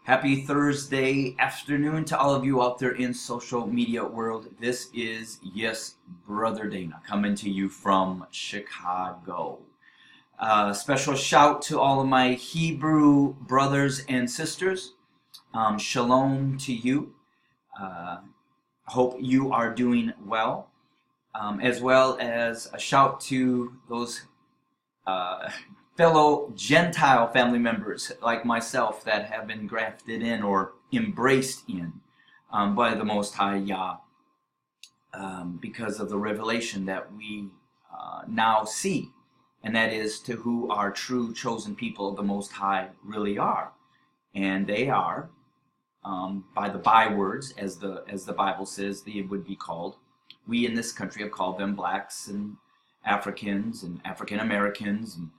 Happy Thursday afternoon to all of you out there in social media world. This is Yes Brother Dana coming to you from Chicago. Special shout to all of my Hebrew brothers and sisters. Shalom to you. Hope you are doing well. As well as a shout to those fellow Gentile family members like myself that have been grafted in or embraced in by the Most High Yah because of the revelation that we now see, and that is to who our true chosen people of the Most High really are. And they are, by the bywords, as the Bible says, they would be called. We in this country have called them blacks and Africans and African Americans and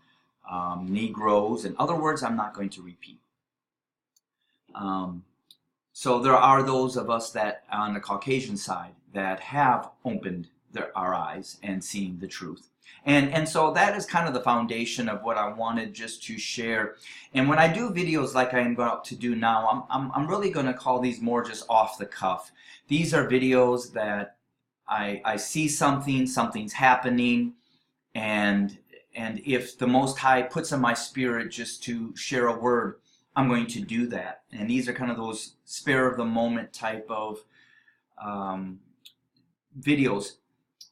Negroes, and other words I'm not going to repeat. So there are those of us that on the Caucasian side that have opened our eyes and seen the truth. And so that is kind of the foundation of what I wanted just to share. And when I do videos like I am about to do now, I'm really going to call these more just off the cuff. These are videos that I see something's happening, and if the Most High puts in my spirit just to share a word, I'm going to do that. And these are kind of those spare of the moment type of videos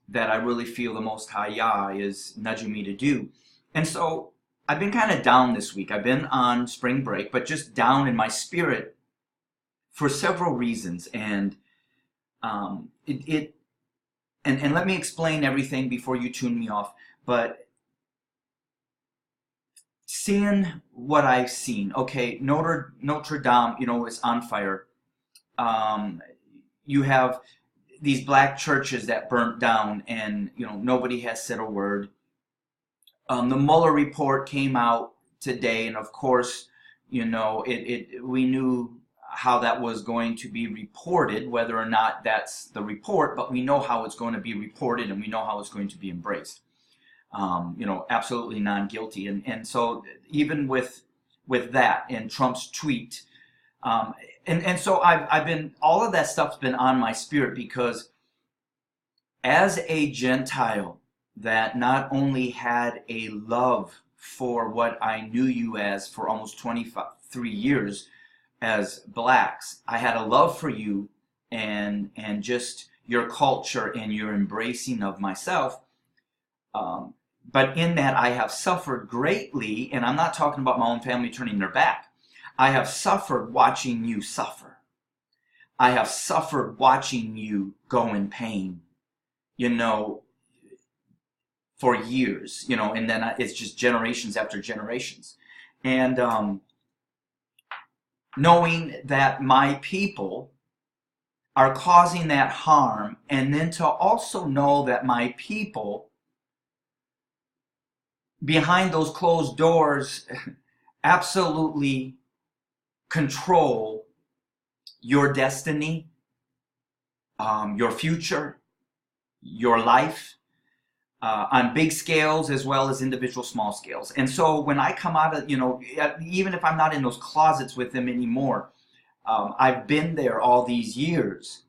that I really feel the Most High Yah is nudging me to do. And so I've been kind of down this week. I've been on spring break, but just down in my spirit for several reasons. And and let me explain everything before you tune me off. But seeing what I've seen, okay, Notre Dame, is on fire. You have these black churches that burnt down, and nobody has said a word. The Mueller Report came out today, and of course, we knew how that was going to be reported, whether or not that's the report, but we know how it's going to be reported, and we know how it's going to be embraced. Absolutely non-guilty. And so even with that and Trump's tweet, and so I've been, all of that stuff's been on my spirit, because as a Gentile that not only had a love for what I knew you as for almost 23 years as blacks, I had a love for you and just your culture and your embracing of myself. But in that, I have suffered greatly, and I'm not talking about my own family turning their back. I have suffered watching you suffer. I have suffered watching you go in pain, for years, and then it's just generations after generations. And knowing that my people are causing that harm, and then to also know that my people behind those closed doors absolutely control your destiny, your future, your life, on big scales as well as individual small scales. And so when I come out of, even if I'm not in those closets with them anymore, I've been there all these years,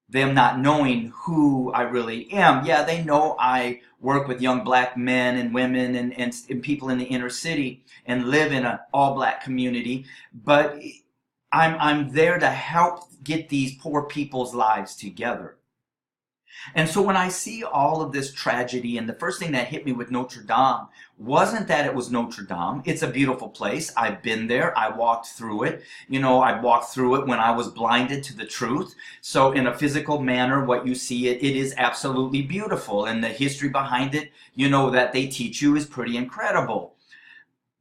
them not knowing who I really am. Yeah, they know I work with young black men and women and people in the inner city and live in an all-black community, but I'm there to help get these poor people's lives together. And so when I see all of this tragedy, and the first thing that hit me with Notre Dame wasn't that it was Notre Dame. It's a beautiful place. I've been there. I walked through it. I walked through it when I was blinded to the truth. So in a physical manner, what you see, it is absolutely beautiful. And the history behind it, that they teach you is pretty incredible.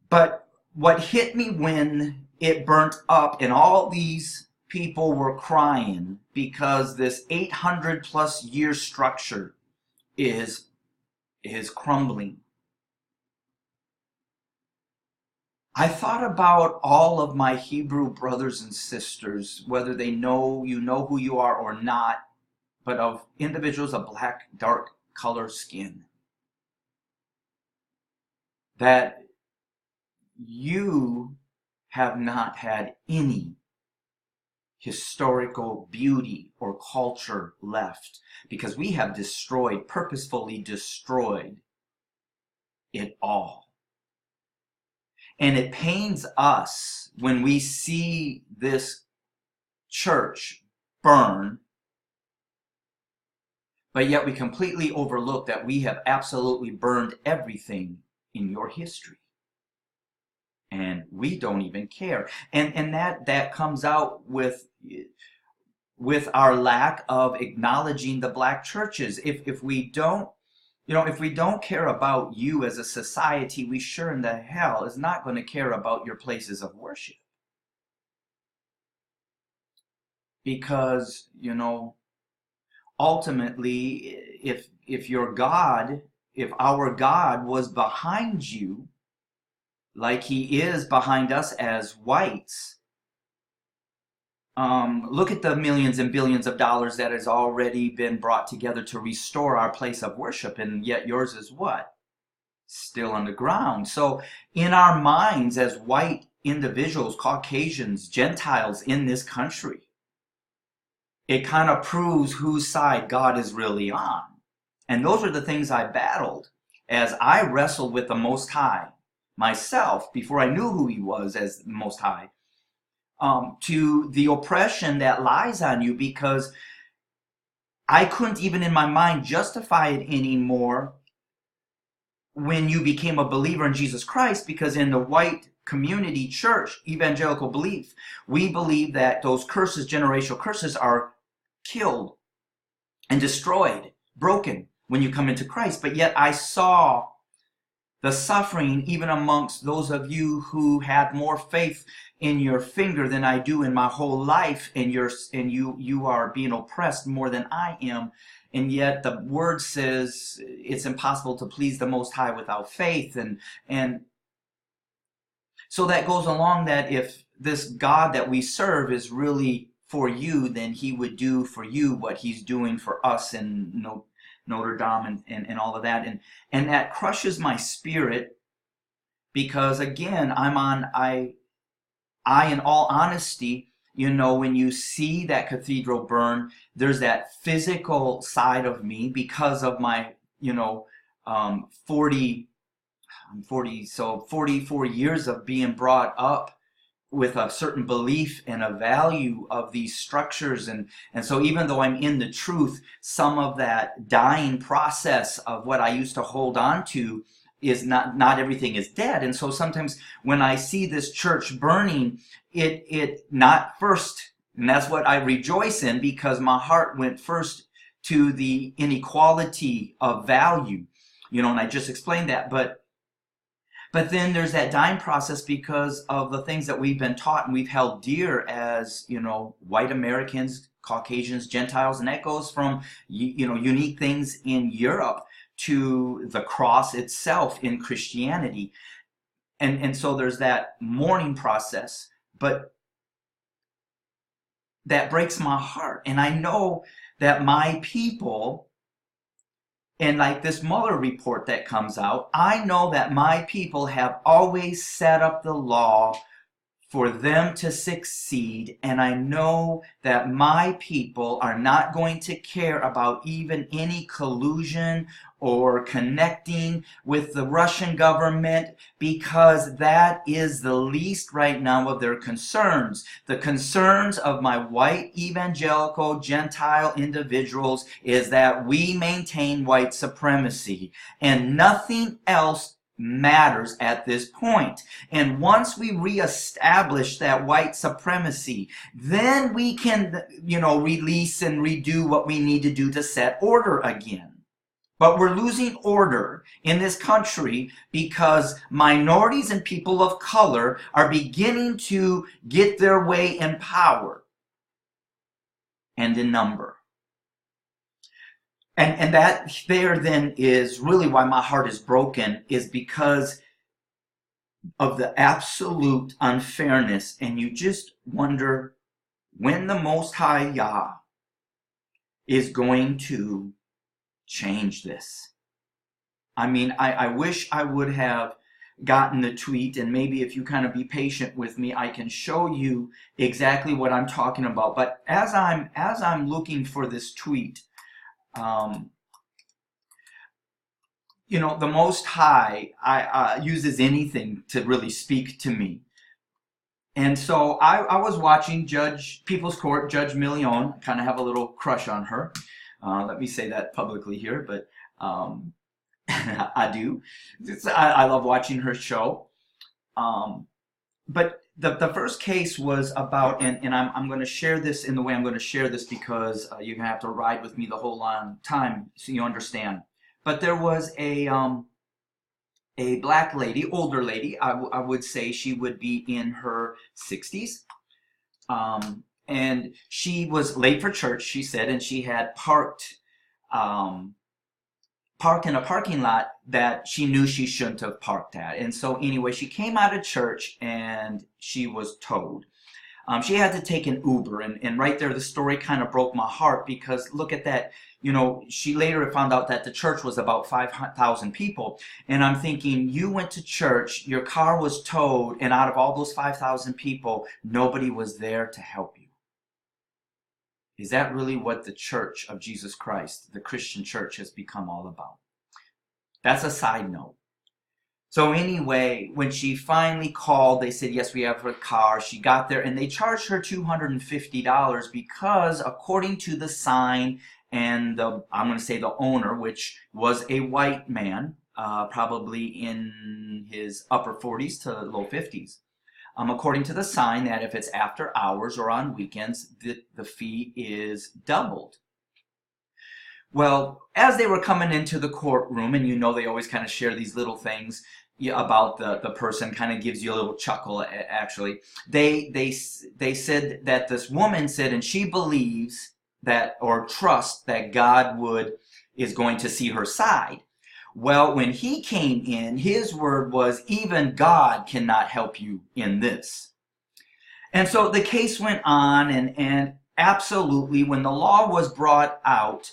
But what hit me when it burnt up and all these people were crying because this 800 plus year structure is crumbling. I thought about all of my Hebrew brothers and sisters, whether they know who you are or not, but of individuals of black, dark color skin, that you have not had any historical beauty or culture left, because we have destroyed, purposefully destroyed it all. And it pains us when we see this church burn, but yet we completely overlook that we have absolutely burned everything in your history. And we don't even care. And that comes out with our lack of acknowledging the black churches. If we don't, if we don't care about you as a society, we sure in the hell is not going to care about your places of worship. Because, ultimately, if your God, if our God was behind you, like he is behind us as whites, look at the millions and billions of dollars that has already been brought together to restore our place of worship, and yet yours is what? Still underground. So in our minds as white individuals, Caucasians, Gentiles in this country, it kind of proves whose side God is really on. And those are the things I battled as I wrestled with the Most High myself before I knew who he was as the Most High, to the oppression that lies on you, because I couldn't even in my mind justify it anymore when you became a believer in Jesus Christ, because in the white community church, evangelical belief, we believe that those curses, generational curses, are killed and destroyed, broken when you come into Christ. But yet I saw the suffering even amongst those of you who had more faith in your finger than I do in my whole life, and you are being oppressed more than I am. And yet the word says it's impossible to please the Most High without faith. And so that goes along that if this God that we serve is really for you, then he would do for you what he's doing for us in Notre Dame and all of that. And that crushes my spirit, because again, I in all honesty, when you see that cathedral burn, there's that physical side of me because of my, 44 years of being brought up with a certain belief and a value of these structures. And so even though I'm in the truth, some of that dying process of what I used to hold on to is not everything is dead. And so sometimes when I see this church burning, it not first, and that's what I rejoice in, because my heart went first to the inequality of value, and I just explained that. But then there's that dying process because of the things that we've been taught and we've held dear as, white Americans, Caucasians, Gentiles, and that goes from, unique things in Europe to the cross itself in Christianity. And so there's that mourning process, but that breaks my heart. And I know that my people, and like this Mueller report that comes out, I know that my people have always set up the law for them to succeed. And I know that my people are not going to care about even any collusion or connecting with the Russian government, because that is the least right now of their concerns. The concerns of my white evangelical Gentile individuals is that we maintain white supremacy, and nothing else matters at this point. And once we reestablish that white supremacy, then we can, release and redo what we need to do to set order again. But we're losing order in this country because minorities and people of color are beginning to get their way in power and in number. And that there then is really why my heart is broken, is because of the absolute unfairness. And you just wonder when the Most High Yah is going to change this. I mean, I wish I would have, gotten the tweet, and maybe if you kind of be patient with me, I can show you exactly what I'm talking about. But as I'm looking for this tweet, the Most High uses anything to really speak to me. And so I was watching People's Court, Judge Milian. I kind of have a little crush on her. Let me say that publicly here, but I do. I love watching her show. But the first case was about, and I'm going to share this in the way I'm going to share this because you're going to have to ride with me the whole long time so you understand. But there was a black lady, older lady. I would say she would be in her 60s. And she was late for church, she said, and she had parked in a parking lot that she knew she shouldn't have parked at. And so anyway, she came out of church and she was towed. She had to take an Uber, and right there the story kind of broke my heart because look at that. She later found out that the church was about 5,000 people. And I'm thinking, you went to church, your car was towed, and out of all those 5,000 people, nobody was there to help you. Is that really what the Church of Jesus Christ, the Christian church, has become all about? That's a side note. So anyway, when she finally called, they said, yes, we have her car. She got there, and they charged her $250 because according to the sign and I'm going to say the owner, which was a white man, probably in his upper 40s to low 50s, according to the sign, that if it's after hours or on weekends, the fee is doubled. Well, as they were coming into the courtroom, and they always kind of share these little things about the person, kind of gives you a little chuckle, actually. They said that this woman said, and she believes that, or trusts that God is going to see her side. Well, when he came in, his word was, even God cannot help you in this. And so the case went on, and absolutely, when the law was brought out,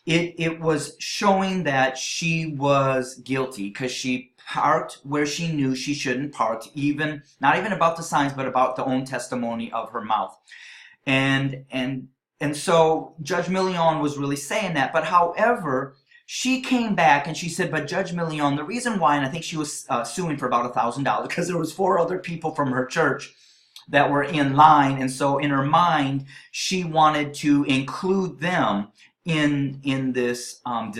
it was showing that she was guilty because she parked where she knew she shouldn't park, not even about the signs, but about the own testimony of her mouth. And so Judge Milian was really saying that. But however, she came back and she said, but Judge Milian, the reason why, and I think she was suing for about $1,000 because there was 4 other people from her church that were in line. And so in her mind, she wanted to include them in this of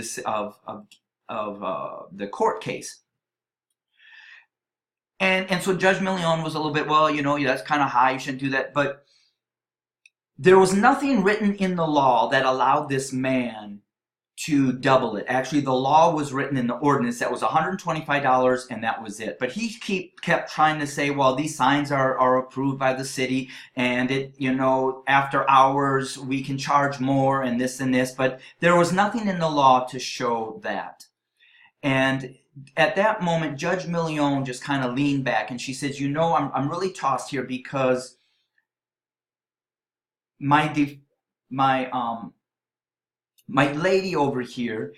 the court case. And so Judge Milian was a little bit, well, that's kind of high, you shouldn't do that. But there was nothing written in the law that allowed this man to double it. Actually, the law was written in the ordinance that was $125, and that was it. But he kept trying to say, well, these signs are approved by the city, and after hours we can charge more, and this and this. But there was nothing in the law to show that. And at that moment, Judge Milian just kind of leaned back, and she says, I'm really tossed here because my lady over here,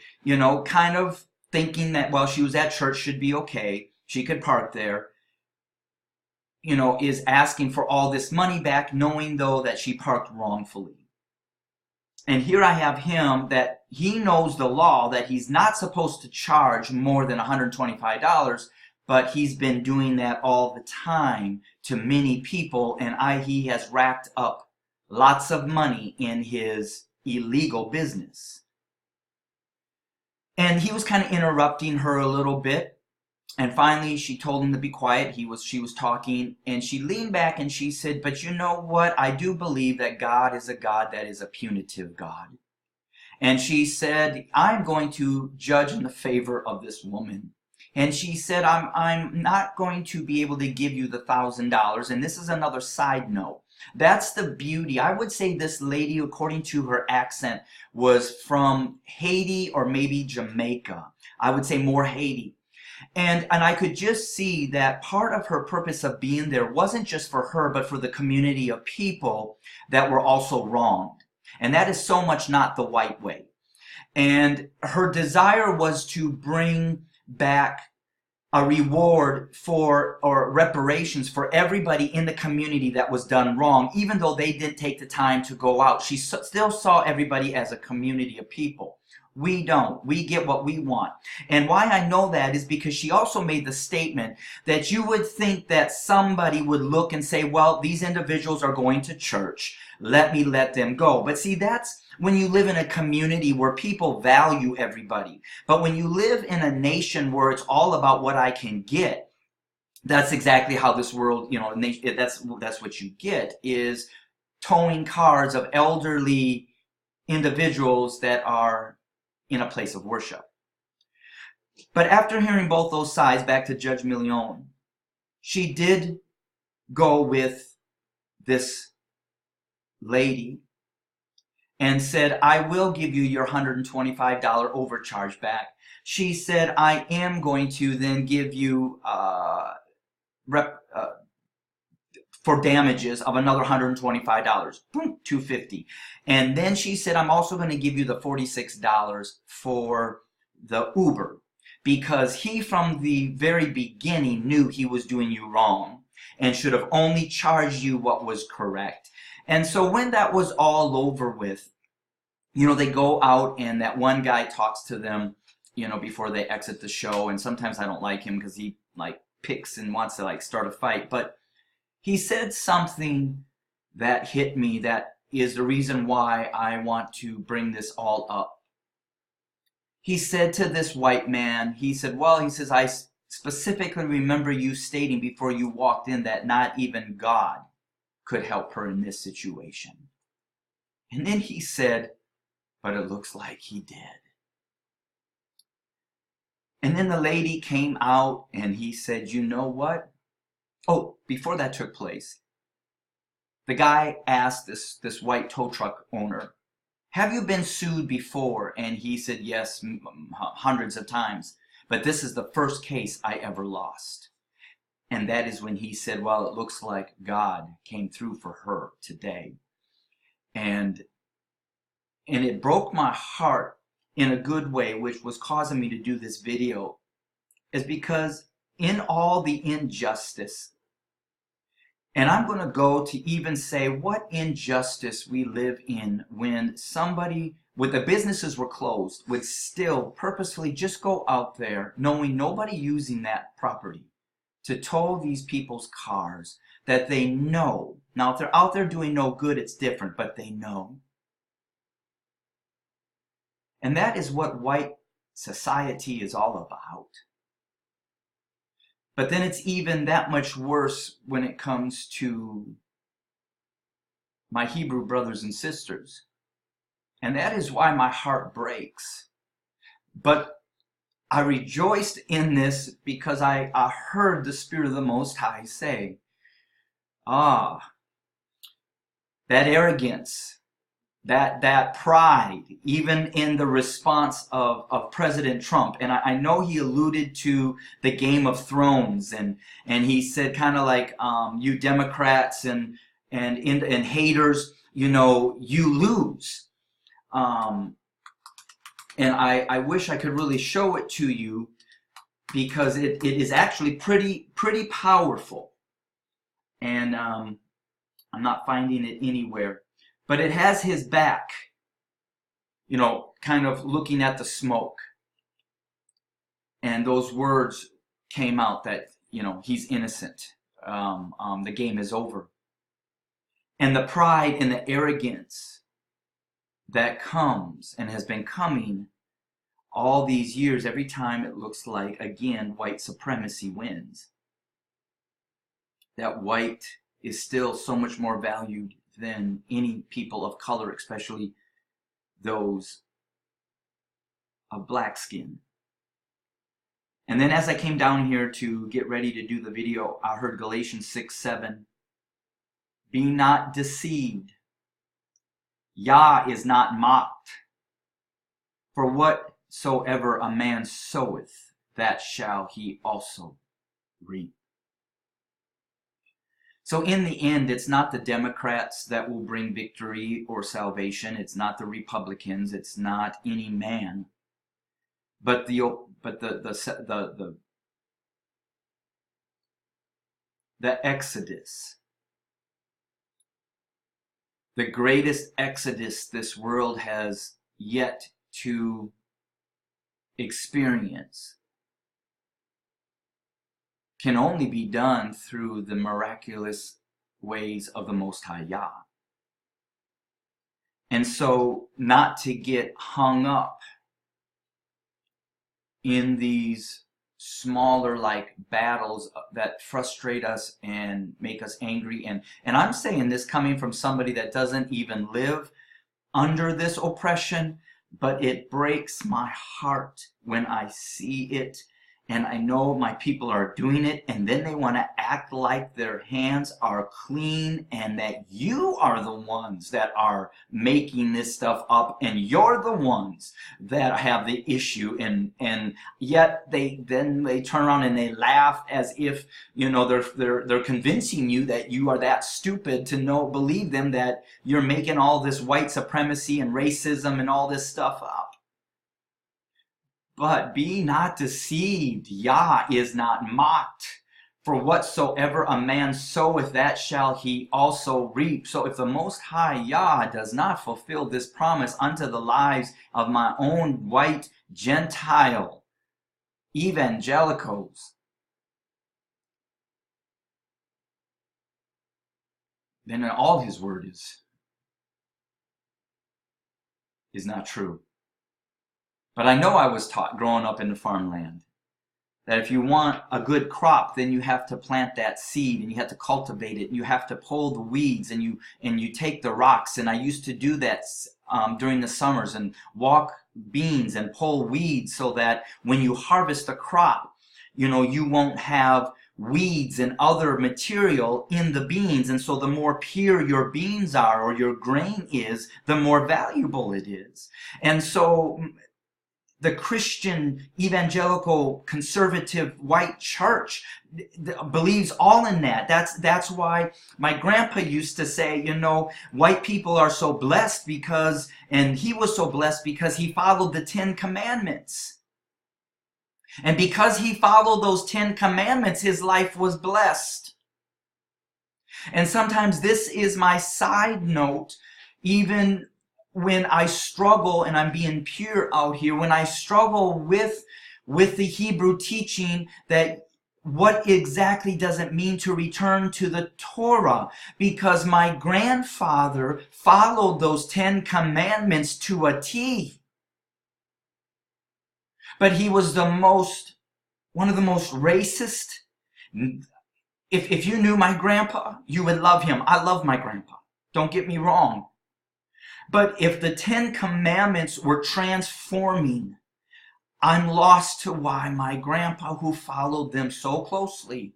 kind of thinking that, well, she was at church, should be okay, she could park there, is asking for all this money back, knowing though that she parked wrongfully. And here I have him that he knows the law, that he's not supposed to charge more than $125, but he's been doing that all the time to many people, and he has racked up lots of money in his illegal business. And he was kind of interrupting her a little bit, and finally she told him to be quiet. She was talking, and she leaned back and she said, but you know what, I do believe that God is a God that is a punitive God. And she said, I'm going to judge in the favor of this woman. And she said, I'm not going to be able to give you the $1,000. And this is another side note. That's the beauty. I would say this lady, according to her accent, was from Haiti or maybe Jamaica. I would say more Haiti. And I could just see that part of her purpose of being there wasn't just for her, but for the community of people that were also wronged. And that is so much not the white way. And her desire was to bring back a reward for, or reparations for everybody in the community that was done wrong, even though they didn't take the time to go out. She still saw everybody as a community of people. We don't. We get what we want. And why I know that is because she also made the statement that you would think that somebody would look and say, well, these individuals are going to church. Let me let them go. But see, that's when you live in a community where people value everybody. But when you live in a nation where it's all about what I can get, that's exactly how this world, you know, that's what you get, is towing cars of elderly individuals that are in a place of worship. But after hearing both those sides, back to Judge Milian, she did go with this lady and said, I will give you your $125 overcharge back. She said, I am going to then give you for damages of another $125. Boom, $250. And then she said, I'm also going to give you the $46 for the Uber, because he from the very beginning knew he was doing you wrong and should have only charged you what was correct. And so when that was all over with, you know, they go out and that one guy talks to them, you know, before they exit the show. And sometimes I don't like him because he like picks and wants to like start a fight. But he said something that hit me, that is the reason why I want to bring this all up. He said to this white man, he said, well, he says, I specifically remember you stating before you walked in that not even God could help her in this situation. And then he said, but it looks like he did. And then the lady came out and he said, you know what? Oh, before that took place, the guy asked this white tow truck owner, have you been sued before? And he said, yes, hundreds of times. But this is the first case I ever lost. And that is when he said, well, it looks like God came through for her today. And it broke my heart in a good way, which was causing me to do this video, is because in all the injustice, and I'm going to go to even say what injustice we live in when somebody, when the businesses were closed, would still purposefully just go out there knowing nobody using that property to tow these people's cars that they know. Now, if they're out there doing no good, it's different, but they know. And that is what white society is all about. But then it's even that much worse when it comes to my Hebrew brothers and sisters. And that is why my heart breaks. But I rejoiced in this because I heard the Spirit of the Most High say, that arrogance, that pride, even in the response of President Trump. And I know he alluded to the Game of Thrones, and he said kind of like, you Democrats and haters, you know, you lose. And I wish I could really show it to you, because it is actually pretty powerful. And I'm not finding it anywhere. But it has his back, you know, kind of looking at the smoke. And those words came out that, you know, he's innocent. The game is over. And the pride and the arrogance that comes and has been coming all these years, every time it looks like, again, white supremacy wins. That white is still so much more valued than any people of color, especially those of black skin. And then as I came down here to get ready to do the video, I heard Galatians 6:7. Be not deceived. Yah is not mocked. For whatsoever a man soweth, that shall he also reap. So in the end, it's not the Democrats that will bring victory or salvation. It's not the Republicans. It's not any man. But the the Exodus, the greatest exodus this world has yet to experience, can only be done through the miraculous ways of the Most High Yah. And so, not to get hung up in these smaller like battles that frustrate us and make us angry, and I'm saying this coming from somebody that doesn't even live under this oppression, but it breaks my heart when I see it, and I know my people are doing it, and then they want to act like their hands are clean and that you are the ones that are making this stuff up and you're the ones that have the issue, and yet they turn around and they laugh as if, you know, they're convincing you that you are that stupid to believe them, that you're making all this white supremacy and racism and all this stuff up. But be not deceived, Yah is not mocked. For whatsoever a man soweth, that shall he also reap. So if the Most High Yah does not fulfill this promise unto the lives of my own white Gentile evangelicals, then all his word is not true. But I know I was taught growing up in the farmland that if you want a good crop, then you have to plant that seed and you have to cultivate it and you have to pull the weeds and you take the rocks. And I used to do that during the summers and walk beans and pull weeds so that when you harvest a crop, you know, you won't have weeds and other material in the beans. And so the more pure your beans are or your grain is, the more valuable it is. And so the Christian, evangelical, conservative, white church believes all in that. That's why my grandpa used to say, you know, white people are so blessed because, and he was so blessed because he followed the 10 Commandments. And because he followed those 10 Commandments, his life was blessed. And sometimes this is my side note, even when I struggle, and I'm being pure out here, when I struggle with the Hebrew teaching that what exactly does it mean to return to the Torah? Because my grandfather followed those 10 commandments to a T. But he was one of the most racist. If you knew my grandpa, you would love him. I love my grandpa. Don't get me wrong. But if the 10 Commandments were transforming, I'm lost to why my grandpa, who followed them so closely,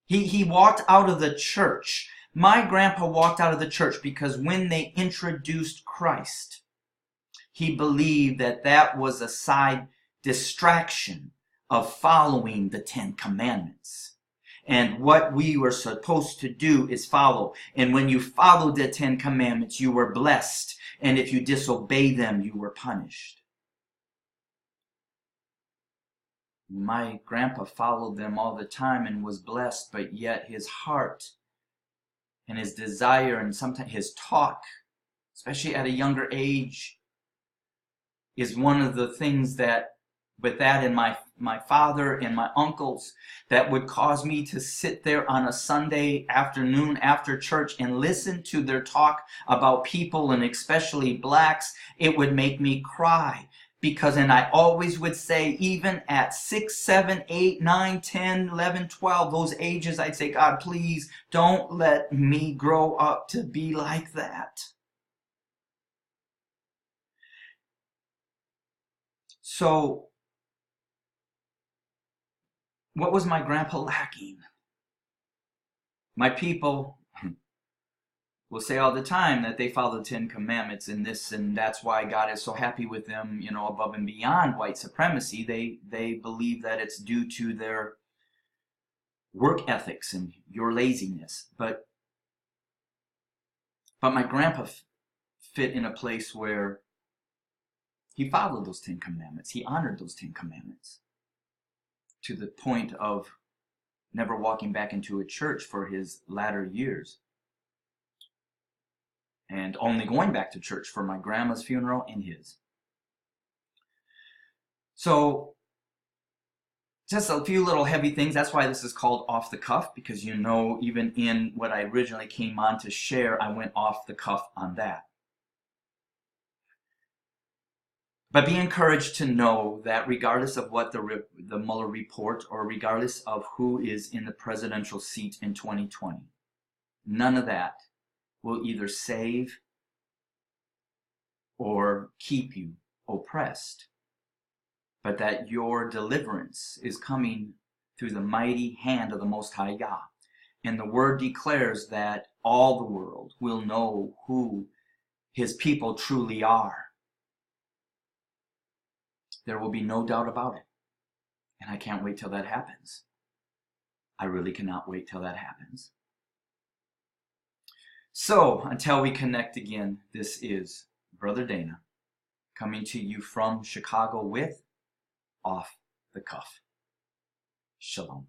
he walked out of the church. My grandpa walked out of the church because when they introduced Christ, he believed that that was a side distraction of following the 10 Commandments. And what we were supposed to do is follow. And when you followed the 10 Commandments, you were blessed. And if you disobeyed them, you were punished. My grandpa followed them all the time and was blessed, but yet his heart and his desire and sometimes his talk, especially at a younger age, is one of the things that, with that and my father and my uncles, that would cause me to sit there on a Sunday afternoon after church and listen to their talk about people and especially blacks. It would make me cry because, and I always would say, even at 6, 7, 8, 9, 10, 11, 12, those ages, I'd say, God, please don't let me grow up to be like that. So, what was my grandpa lacking? My people will say all the time that they follow the 10 Commandments and this, and that's why God is so happy with them, you know, above and beyond white supremacy. They believe that it's due to their work ethics and your laziness. But my grandpa fit in a place where he followed those 10 Commandments. He honored those 10 Commandments to the point of never walking back into a church for his latter years, and only going back to church for my grandma's funeral and his. So just a few little heavy things. That's why this is called Off the Cuff, because you know, even in what I originally came on to share, I went off the cuff on that. But be encouraged to know that regardless of what the Mueller report, or regardless of who is in the presidential seat in 2020, none of that will either save or keep you oppressed, but that your deliverance is coming through the mighty hand of the Most High Yah. And the word declares that all the world will know who his people truly are. There will be no doubt about it. And I can't wait till that happens. I really cannot wait till that happens. So, until we connect again, this is Brother Dana coming to you from Chicago with Off the Cuff. Shalom.